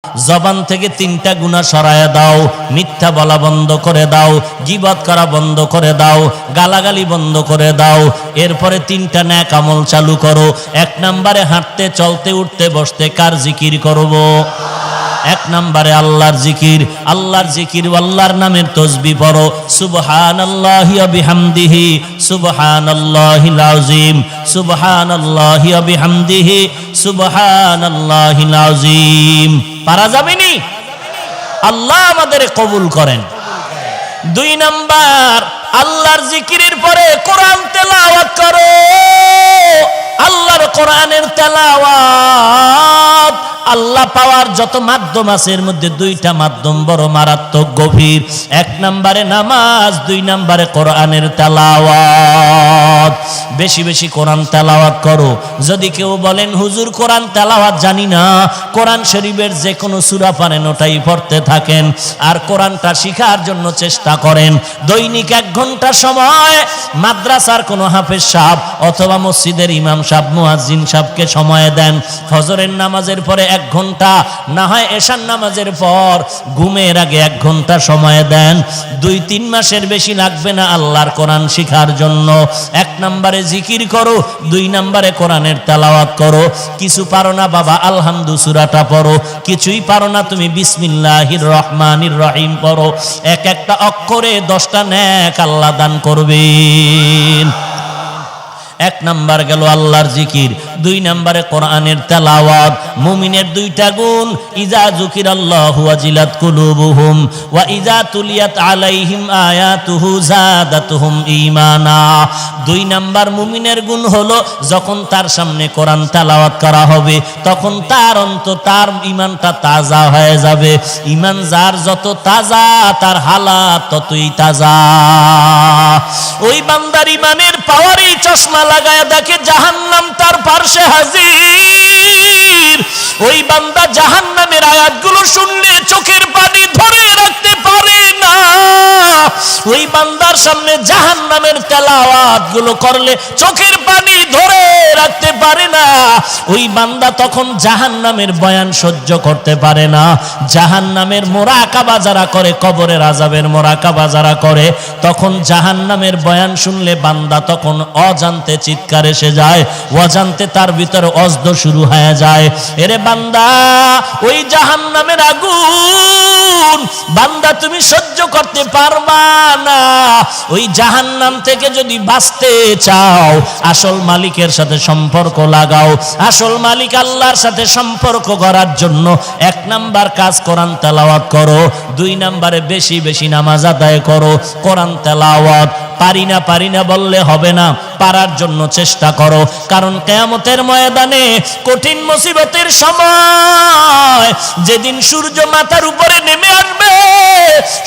জবান থেকে 3টা গুনাহ সরায়া দাও। মিথ্যা বলা বন্ধ করে দাও, গীবত করা বন্ধ করে দাও, গালাগালি বন্ধ করে দাও। এরপরে 3টা নেক আমল চালু করো। 1 নম্বরে হাঁটতে চলতে উঠতে বসতে কার জিকির করব? 1 নম্বরে আল্লাহর জিকির। আল্লাহর জিকির, আল্লাহর নামের তাসবিহ পড়ো। সুবহানাল্লাহি ওয়া বিহামদিহি সুবহানাল্লাহিল আযীম, সুবহানাল্লাহি ওয়া বিহামদিহি সুবহানাল্লাহিল আযীম। পারা যাবেনি? আল্লাহ আমাদের কবুল করেন। 2 নাম্বার, আল্লাহর জিকিরের পরে কোরআন তেলাওয়াত করো। আল্লাহর কোরআনের তেলাওয়াত আল্লাহ পাওয়ার যত মাধ্যম আছে এর মধ্যে 2টা মাধ্যম বড় মারাত্মক গভীর। 1 নম্বরে নামাজ, 2 নম্বরে কোরআনের তেলাওয়াত। বেশি বেশি কোরআন তেলাওয়াত করো। যদি কেউ বলেন হুজুর কোরআন তেলাওয়াত জানি না, কোরআন শরীফের যে কোনো সূরা পারেন ওটাই পড়তে থাকেন, আর কোরআনটা শিখার জন্য চেষ্টা করেন। দৈনিক 1 ঘন্টা সময় মাদ্রাসার কোনো হাফেজ সাহেব অথবা মসজিদের ইমাম সাহেব, মুয়াজ্জিন সাহেবকে সময় দেন। ফজরের নামাজের পরে 1 ঘন্টা, না হয় এশার নামাজের পর ঘুমের আগে 1 ঘন্টা সময় দেন। 2-3 মাসের বেশি লাগবে না আল্লাহর কোরআন শিখার জন্য। 1 নম্বরে জিকির করো, 2 নম্বরে কোরআনের তেলাওয়াত করো। কিছু পারো না বাবা, আলহামদু সূরাটা পড়ো। কিছুই পারো না তুমি বিসমিল্লাহির রহমানির রহিম পড়ো। একটা অক্ষরে 10টা নেক আল্লাহ দান করবেন। 1 নাম্বার গেল আল্লাহর জিকির, 2 নম্বরে কোরআনের তেলাওয়াত। মুমিনের 2টা গুণ, ইজা যুকিরাল্লাহু ওয়াজিলাত কুলুবুহুম ওয়া ইজা তুলিয়াত আলাইহিম আয়াতুহু যাদাতুহুম ঈমানা। 2 নাম্বার মুমিনের গুণ হলো যখন তার সামনে কোরআন তেলাওয়াত করা হবে তখন তার তার ঈমানটা তাজা হয়ে যাবে। ঈমান যার যত তাজা তার হালাত ততই তাজা। ওই বান্দার ঈমানের পাওয়ারই চশমা লাগায় দেখে জাহান্নাম তার পার্শ্বে হাজির। ওই বান্দা জাহান্নামের আয়াতগুলো শুনলে চোখের পানি ধরে রাখতে পারে না। ওই বান্দার সামনে জাহান্নামের তেলাওয়াত গুলো করলে চোখের পানি ধরে রাখতে পারে না। ওই বান্দা তখন জাহান্নামের বয়ান সহ্য করতে পারে না। জাহান্নামের মোরাকাবা যারা করে, কবরের আযাবের মোরাকাবা যারা করে, তখন জাহান্নামের বয়ান শুনলে বান্দা তখন অজান্তে চিৎকার এসে যায়, অজান্তে তার ভিতরে অজদ শুরু হয়ে যায়। এরে বান্দা, ওই জাহান্নামের আগুন বান্দা তুমি সহ্য করতে পারবা না। ওই জাহান্নাম থেকে যদি বাঁচতে চাও, আসল মালিকের সাথে সম্পর্ক লাগাও। আসল মালিক আল্লাহর সাথে সম্পর্ক করার জন্য 1 নাম্বার কাজ কোরআন তেলাওয়াত করো। 2 নম্বরে বেশি বেশি নামাজ আদায় করো। কোরআন তেলাওয়াত পারি না বললে হবে না, পারার জন্য চেষ্টা করো। কারণ কিয়ামতের ময়দানে কঠিন মুসিবতের সময়, যেদিন সূর্য মাথার উপরে নেমে আসবে,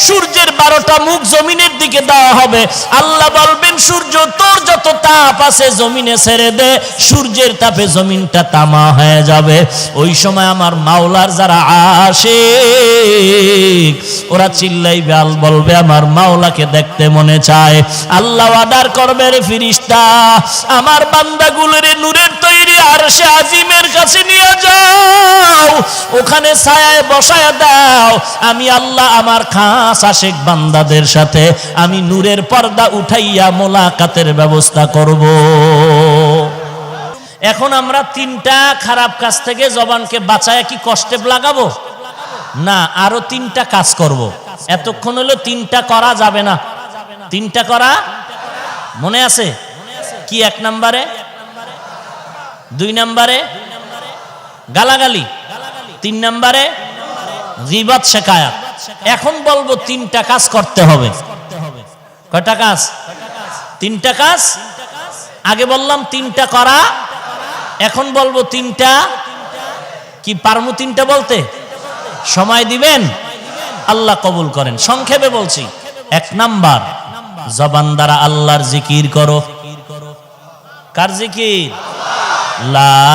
সূর্যের 12টা মুখ জমিনের দিকে দেওয়া হবে। আল্লাহ বলবেন সূর্য তোর যত তাপ আছে জমিনে ছেড়ে দে, সূর্যের তাপে জমিনটা তামা হয়ে যাবে। ওই সময় আমার মাওলার যারা আশিক ওরা চিল্লাইবে, আল বলবে আমার মাওলাকে দেখতে মনে চায়। আল্লাহ অর্ডার করবে, রে ফেরেশতা আমার বান্দাগুলোরে নূরের তৈরি আরশে আজিমের কাছে নিয়ে যাও, ওখানে ছায়ায় বসায় দাও। আমি আল্লাহ আমার খাস আশিক বান্দাদের সাথে আমি নূরের পর্দা উঠাইয়া মোলাকাতের ব্যবস্থা করব। এখন আমরা 3টা খারাপ কাজ থেকে জবানকে বাঁচায় কি কষ্টে লাগাবো না, আরো 3টা কাজ করব। এতক্ষণ হলো 3টা করা যাবে না। 3টা করা মনে আছে কি? 1 নম্বরে, 2 নম্বরে গালাগালি, 3 নম্বরে গীবত শিকায়াত। এখন বলবো 3টা কাজ করতে হবে। কয়টা কাজ? 3টা কাজ। আগে বললাম 3টা করা, এখন বলবো 3টা কি পারমু 3টা বলতে? সময় দিবেন? আল্লাহ কবুল করেন। সংক্ষেপে বলছি। 1 নাম্বার, জবান দ্বারা আল্লাহর জিকির করো। কার জিকির? লা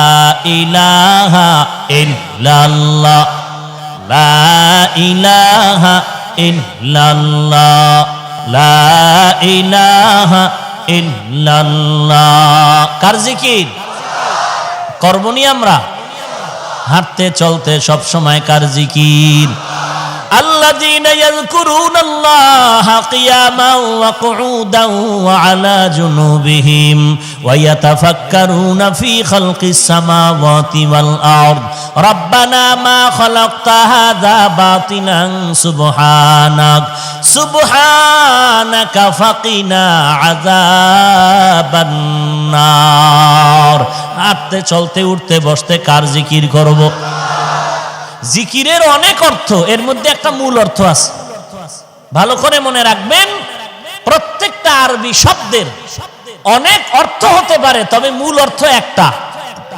ইলাহা ইল্লাল্লাহ, লা ইলাহা ইল্লাল্লাহ, লা ইলাহা ইল্লাল্লাহ। কার জিকির? করবনি আমরা? হাঁটতে চলতে সব সময় কার জিকির? الذين يذكرون الله قياما وقعودا وعلى جنوبهم ويتفكرون في خلق السماوات والأرض ربنا ما خلقت هذا باطلا سبحانك فقنا عذاب النار হাঁটতে চলতে উঠতে বসতে কার জিকির করব? জিকিরের অনেক অর্থ, এর মধ্যে একটা মূল অর্থ আছে, ভালো করে মনে রাখবেন। প্রত্যেকটা আরবি শব্দের অনেক অর্থ হতে পারে, তবে মূল অর্থ একটা।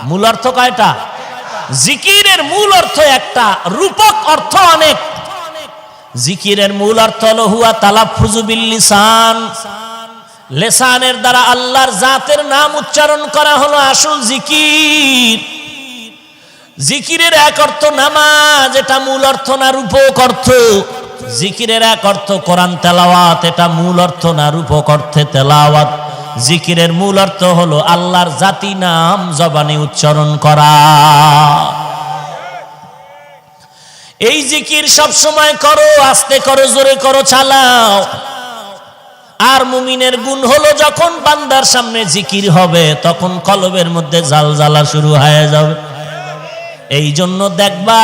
মূল অর্থ কয়টা? জিকিরের মূল অর্থ একটা, রূপক অর্থ অনেক। জিকিরের মূল অর্থ হলো হুয়া তালাফফুযু বিল লিসান, লিসানের দ্বারা আল্লাহর জাতের নাম উচ্চারণ করা হলো আসল জিকির। জিকিরের এক অর্থ নামাজ, এটা মূল অর্থ না রূপক অর্থ। জিকিরের এক অর্থ কোরআন তেলাওয়াত, এটা মূল অর্থ না রূপক অর্থে তেলাওয়াত। জিকিরের মূল অর্থ হলো আল্লাহর জাতি নাম জবানে উচ্চারণ করা। এই জিকির সব সময় করো, আস্তে করো, জোরে করো, চালাও। আর মুমিনের গুণ হলো যখন বান্দার সামনে জিকির হবে তখন কলবের মধ্যে জালজালা শুরু হয়ে যাবে। এই জন্য দেখবা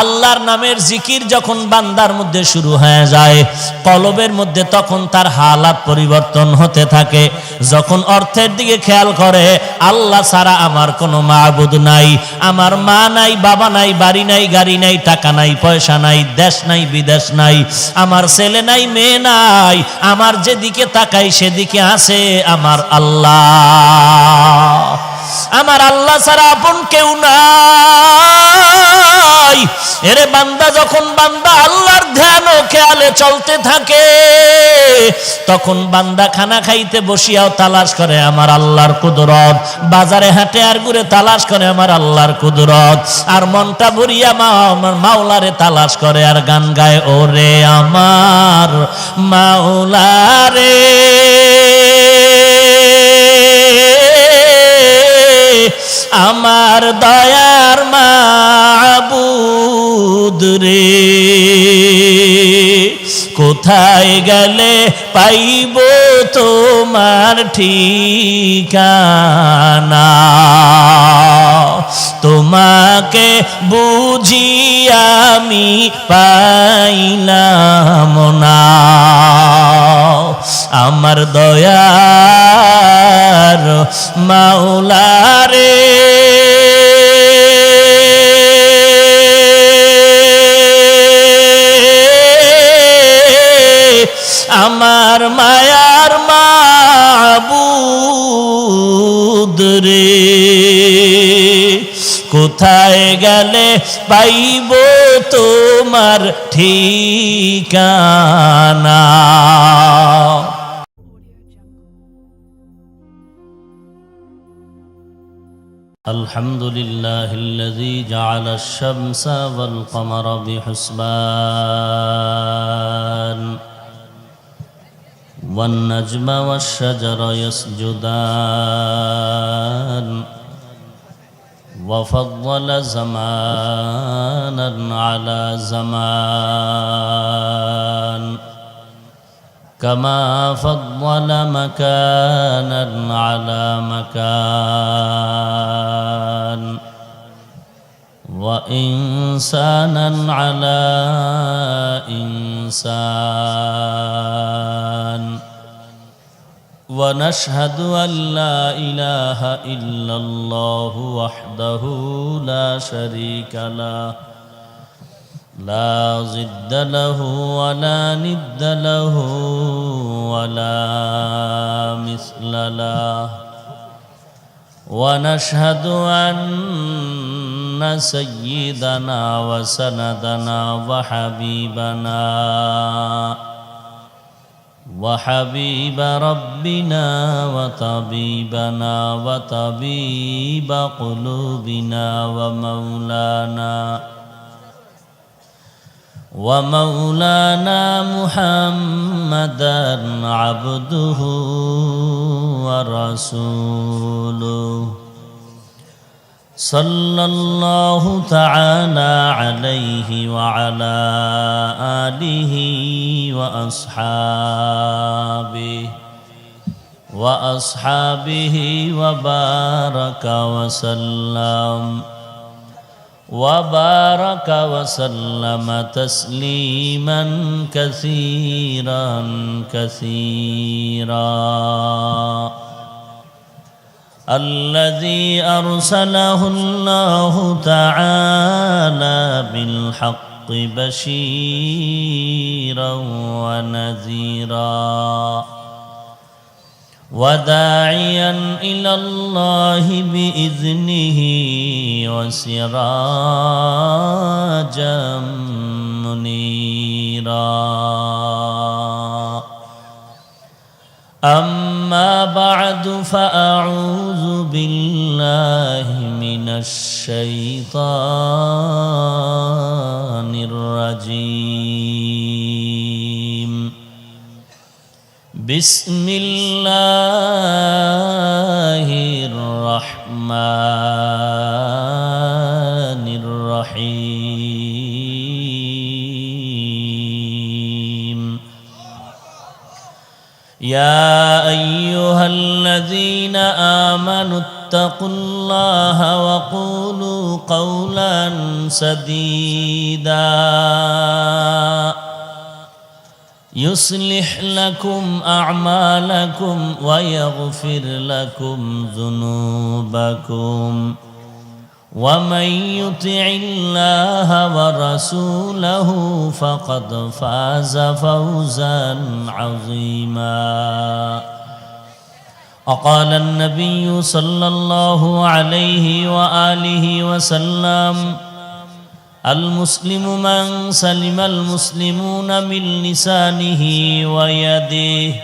আল্লাহর নামের জিকির যখন বান্দার মধ্যে শুরু হয়ে যায় কলবের মধ্যে, তখন তার হালাত পরিবর্তন হতে থাকে। যখন অর্থের দিকে খেয়াল করে, আল্লাহ ছাড়া আমার কোনো মাবুদ নাই, আমার মা নাই, বাবা নাই, বাড়ি নাই, গাড়ি নাই, টাকা নাই, পয়সা নাই, দেশ নাই, বিদেশ নাই, আমার ছেলে নাই, মেয়ে নাই, আমার যেদিকে তাকাই সেদিকে আছে আমার আল্লাহ। আমার আল্লাহ ছাড়া আপন কেউ নাই। এরে বান্দা, যখন বান্দা আল্লাহর ধ্যান ও খেয়ালে চলতে থাকে তখন বান্দা খানা খাইতে বসিয়াও তালাশ করে আমার আল্লাহর কুদরত, বাজারে হাটে আর ঘুরে তালাশ করে আমার আল্লাহর কুদরত, আর মনটা ভরিয়া আমার মাওলারে তালাশ করে আর গান গায়, ওরে আমার মাওলারে আমার দয়ার মাবুদ রে, কোথায় গেলে পাইব তোমার ঠিকানা, তোমাকে বুঝি আমি পাইলাম না, আমার দয়ার মাওলারে আমার মায়ার মাবুদ রে, কোথায় গেলে পাইব তোমার ঠিকানা। আলহামদুলিল্লাহিল্লাযী জাআলাশ শামসা ওয়াল কমারা বিহুসবান والنجم والشجر يسجدان وفضل زمانا على زمان كما فضل مكانا على مكان وإنسانا على إنسان ونشهد أن لا إله إلا الله وحده لا شريك له لا ضد له ولا ند له ولا مثل له ونشهد أن سيدنا وسندنا وحبيب ربنا وطبيبنا وطبيب قلوبنا ومولانا محمدا عبده ورسوله সাল্লাল্লাহু তাআলা আলাইহি ওয়া আলা আলিহি ওয়া আসহাবিহি ওয়া বারাকা ওয়া সাল্লাম وبارك وسلم تسليما كثيرا كثيرا الذي أرسله الله تعالى بالحق بشيرا ونذيرا وداعيا إلى الله بإذنه وسراجا منيرا أما بعد فأعوذ بالله من الشيطان الرجيم بسم الله الرحمن الرحيم يا أيها الذين آمنوا اتقوا الله وقولوا قولا سديدا يصلح لكم أعمالكم ويغفر لكم ذنوبكم ومن يطع الله ورسوله فقد فاز فوزا عظيما وقال النبي صلى الله عليه وآله وسلم المسلم من سلم المسلمون من لسانه ويده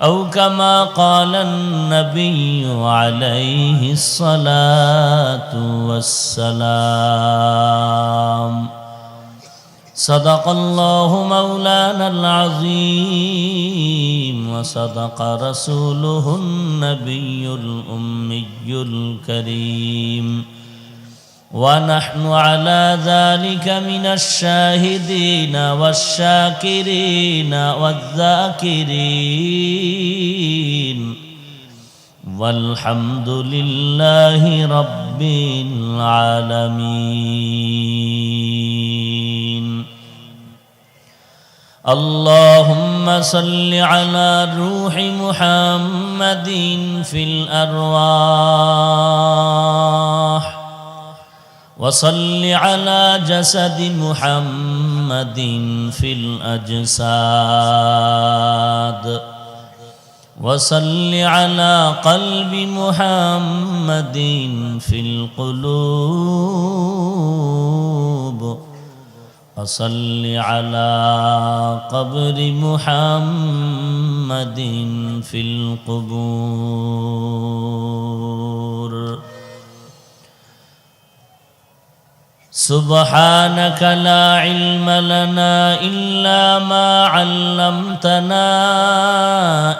أو كما قال النبي عليه الصلاة والسلام صدق الله مولانا العظيم وصدق رسوله النبي الأمي الكريم ونحن على ذلك من الشاهدين والشاكرين والذاكرين والحمد لله رب العالمين اللهم صل على روح محمد في الأرواح وصل على جسد محمد في الأجساد وصل على قلب محمد في القلوب وصل على قبر محمد في القبور سبحانك لا علم لنا إلا ما علمتنا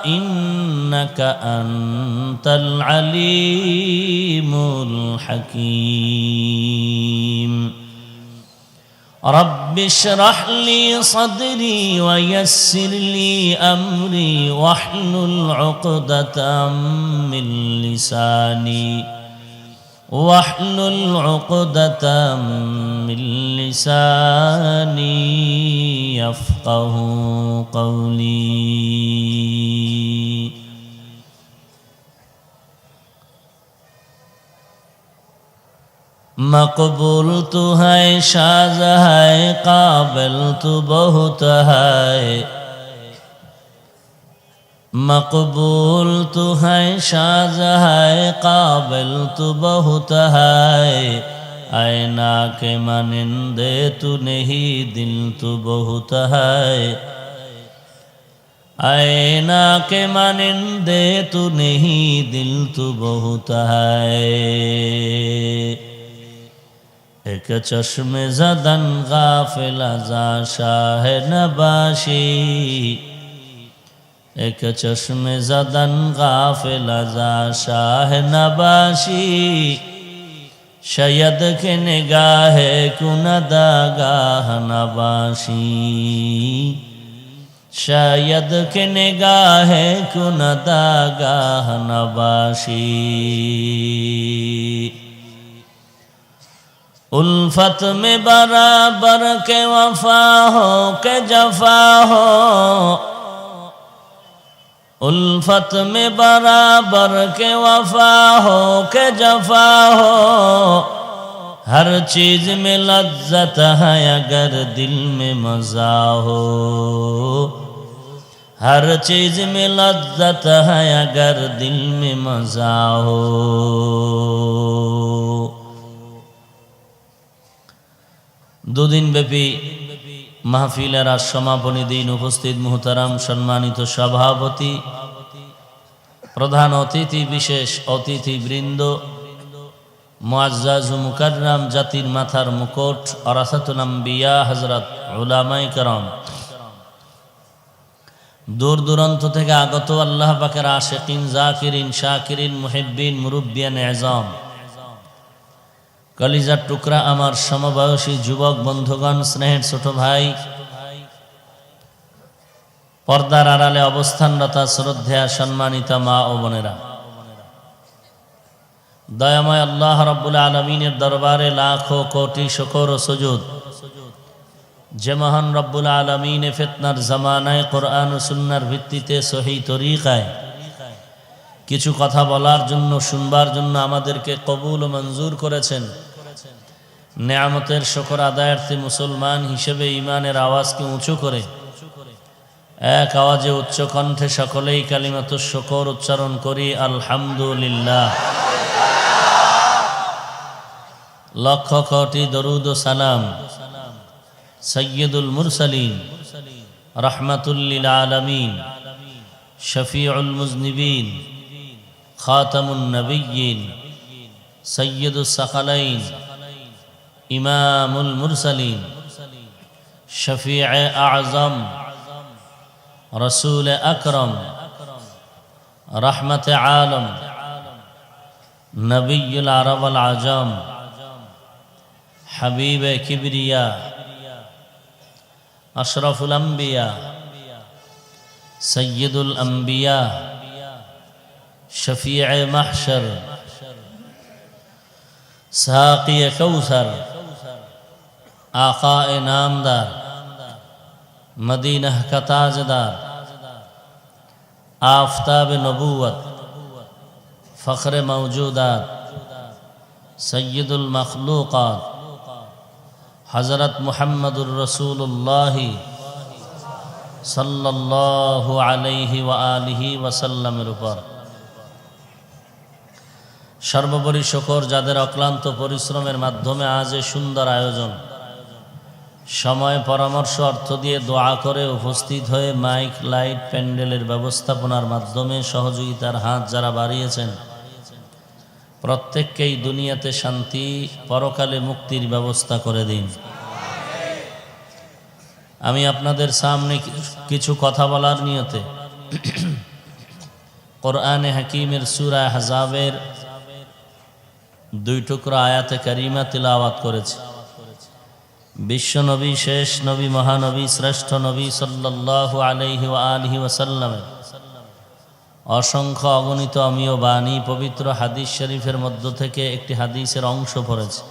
إنك أنت العليم الحكيم رب اشرح لي صدري ويسر لي أمري واحلل عقدة من لساني واحلل عقدة من لساني يفقه قولي मकबूल तू है शाज है काबिल तू बहुत है मकबूल तू है शाज है काबिल तू बहुत है ऐना के मानिंदे तू नहीं दिल तू बहुत है ऐना के मानिंदे तू नहीं दिल तू बहुत है एक चश्मे ज़दन गाफिल अज़ा शाह नबाशी एक चश्मे ज़दन गाफिल अज़ा शाह नबाशी शायद के निगाह कुनदागाह नबाशी, शायद के निगाह कुनदागाह नबाशी। उल्फत में बराबर के वफा हो के जफा हो, उल्फत में बराबर के वफा हो के जफा हो, हर चीज में लज्जत है अगर दिल में मजा हो, हर चीज में लज्जत है अगर दिल में मजा हो। দুদিন ব্যাপী মাহফিলের আজ সমাপনী দিন। উপস্থিত মুহতারাম সম্মানিত সভাপতি, প্রধান অতিথি, বিশেষ অতিথিবৃন্দ, মুআজ্জাজ ও মুকাররাম, জাতির মাথার মুকুট, ওরাসাতুল আম্বিয়া হযরত উলামায়ে কেরাম, দূর দূরান্ত থেকে আগত আল্লাহ পাকের আশিকিন, জাকিরিন, শাকিরিন, মুহিব্বিন, মুরব্বিয়ান আযম, কলিজার টুকরা আমার সমবয়সী যুবক বন্ধুগণ, স্নেহের ছোট ভাই, পর্দার আড়ালে অবস্থানরত শ্রদ্ধেয়া সম্মানিতা মা ও বোনেরা, দয়াময় আল্লাহ রাব্বুল আলামিনের দরবারে লাখো কোটি শুকর ও সুজুদ, যে মহান রব্বুল আলামিন ফিতনার জামানায় কোরআন ও সুন্নাহর ভিত্তিতে সহিহ তরিকায় কিছু কথা বলার জন্য, শুনবার জন্য আমাদেরকে কবুল ও মঞ্জুর করেছেন। নেয়ামতের শুকর আদায়ার্থে মুসলমান হিসেবে ঈমানের আওয়াজকে উঁচু করে এক আওয়াজে উচ্চ কণ্ঠে সকলেই কালিমাতুশ শুকর উচ্চারণ করি, আলহামদুলিল্লাহ। লক্ষ কোটি দরুদ ও সালাম সাইয়্যিদুল মুরসালিন, রাহমাতুল লিল আলামিন, শফিউল মুজনিবিন, খাতামুন নবিয়্যিন, সাইয়্যিদুস সাকালাইন, ইমামুল মুরসালিন, শফিয়ে আযম, রসুল আকরম, রহমতে আলম, নবিয়ুল আরব আল আজম, হাবিবে কিবরিয়া, আশরাফুল আম্বিয়া, সৈয়দুল আম্বিয়া, শফিয়ে মাহশর, সাকিয়ে কৌসর, आक़ाए नामदार, मदीना का ताजदार, आफ़ताब नबूवत, फ़ख्र मौजूदात, सय्यदुल मखलूक़ात, हज़रत मुहम्मदुर रसूलुल्लाह सल्लल्लाहु अलैहि व आलिहि वसल्लमेर ऊपर সর্বোপরি শুকর যাদের অক্লান্ত পরিশ্রমের মাধ্যমে আজ এই সুন্দর আয়োজন, সময়, পরামর্শ, অর্থ দিয়ে দোয়া করে উপস্থিত হয়ে মাইক, লাইট, প্যান্ডেলের ব্যবস্থাপনার মাধ্যমে সহযোগিতার হাত যারা বাড়িয়েছেন, প্রত্যেককেই দুনিয়াতে শান্তি, পরকালে মুক্তির ব্যবস্থা করে দিন। আমি আপনাদের সামনে কিছু কথা বলার নিয়তে কোরআনে হাকিমের সূরা আহজাবের 2 টুকরা আয়াতে কারিমা তিলাওয়াত করেছি। বিশ্ব নবী, শেষ নবী, মহানবী, শ্রেষ্ঠ নবী সাল্লাল্লাহু আলাইহি ওয়া আলিহি ওয়াসাল্লামের অসংখ্য অগণিত অমীয় বাণী, পবিত্র হাদিস শরীফের মধ্য থেকে একটি হাদিসের অংশ পড়েছে।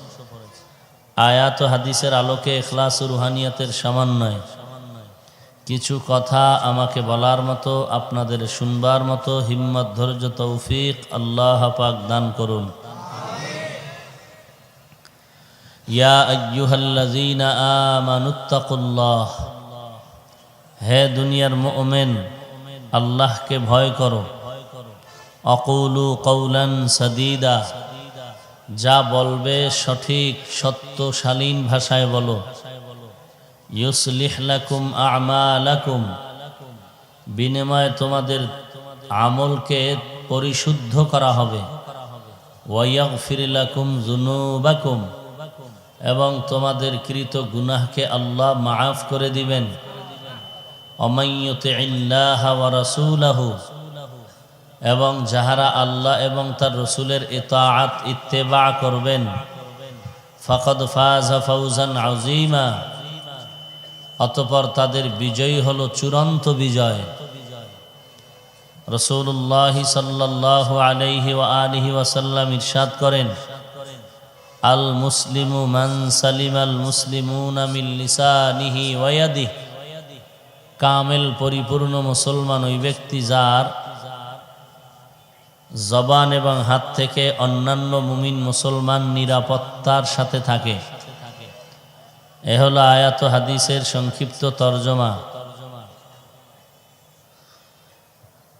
আয়াত ও হাদিসের আলোকে ইখলাস ও রুহানিয়াতের সমন্বয়ে কিছু কথা আমাকে বলার মতো, আপনাদের শুনবার মতো হিম্মত, ধৈর্য, তৌফিক আল্লাহ পাক দান করুন। ইয়া আইয়ুহাল্লাযীনা আমানুত্তাকুল্লাহ, হে দুনিয়ার মুমিন, আল্লাহকে ভয় করো। আকুলু কওলান সাদীদা, যা বলবে সঠিক সত্য শালীন ভাষায় বলো। ইউসলিহ লাকুম আমালাকুম, বিনিময়ে তোমাদের আমলকে পরিশুদ্ধ করা হবে। ওয়া ইয়াগফির লাকুম যুনুবাকুম, এবং তোমাদের কৃত গুনাহকে আল্লাহ মাফ করে দিবেন। ওয়ামান ইউতিইল্লাহ ওয়া রাসূলাহু, এবং যাহারা আল্লাহ এবং তার রসুলের ইতাআত ইত্তেবা করবেন, ফাকাদ ফাযা ফাওজান আযীমা, অতঃপর তাদের বিজয় হলো চূড়ান্ত বিজয়। রাসূলুল্লাহ সাল্লাল্লাহু আলাইহি ওয়া আলিহি ওয়াসাল্লাম ইরশাদ করেন, আল মুসলিমু মান সালিমাল মুসলিমুনা মিন লিসানিহি ওয়া ইয়াদিহি, কামেল পরিপূর্ণ মুসলমান ওই ব্যক্তি যার জবান এবং হাত থেকে অন্যান্য মুমিন মুসলমান নিরাপত্তার সাথে থাকে। এ হলো আয়াত ও হাদিসের সংক্ষিপ্ত তরজমা।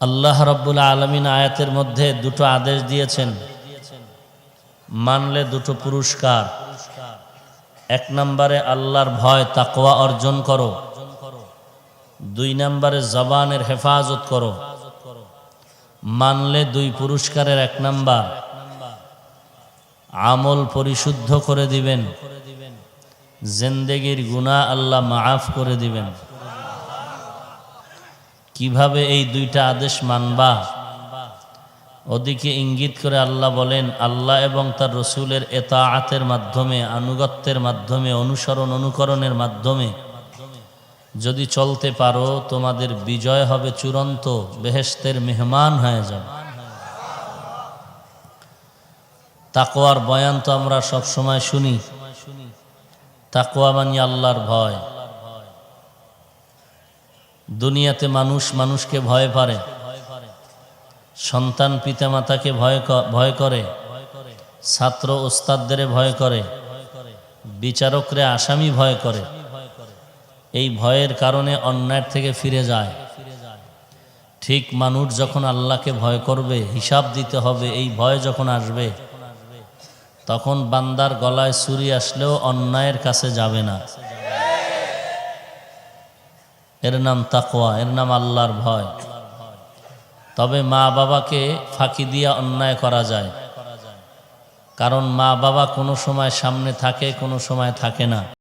আল্লাহ রাব্বুল আলামিন আয়াতের মধ্যে দুটো আদেশ দিয়েছেন, মানলে দুটো পুরস্কার। এক নম্বরে আল্লাহর ভয় তাকওয়া অর্জন করো, দুই নম্বরে জবানের হেফাজত করো। মানলে দুই পুরস্কারের এক নাম্বার, আমল পরিশুদ্ধ করে দিবেন, জিন্দেগির গুনাহ আল্লাহ মাফ করে দিবেন। কিভাবে এই দুইটা আদেশ মানবা? ওদিকে ইঙ্গিত করে আল্লাহ বলেন, আল্লাহ এবং তার রসুলের এতাআতের মাধ্যমে, আনুগত্যের মাধ্যমে, অনুকরণের মাধ্যমে যদি চলতে পারো, তোমাদের বিজয় হবে চূড়ান্ত, বেহেশতের মেহমান হয়ে যাবে। তাকওয়ার বয়ান তো আমরা সব সময় শুনি। তাকওয়া মানে আল্লাহর ভয়। দুনিয়াতে মানুষ মানুষকে ভয় পারে, সন্তান পিতামাতাকে ভয় করে, ছাত্র ওস্তাদদের ভয় করে, বিচারকরা আসামি ভয় করে। এই ভয়ের কারণে অন্যায়ের থেকে ফিরে যায়। ঠিক মানুষ যখন আল্লাহকে ভয় করবে, হিসাব দিতে হবে, এই ভয় যখন আসবে, তখন বান্দার গলায় ছুরি আসলেও অন্যায়ের কাছে যাবে না। এর নাম তাকওয়া, এর নাম আল্লাহর ভয়। তবে মা বাবাকে ফাঁকি দিয়া অন্যায় করা যায়, কারণ মা বাবা কোনো সময় সামনে থাকে, কোনো সময় থাকে না।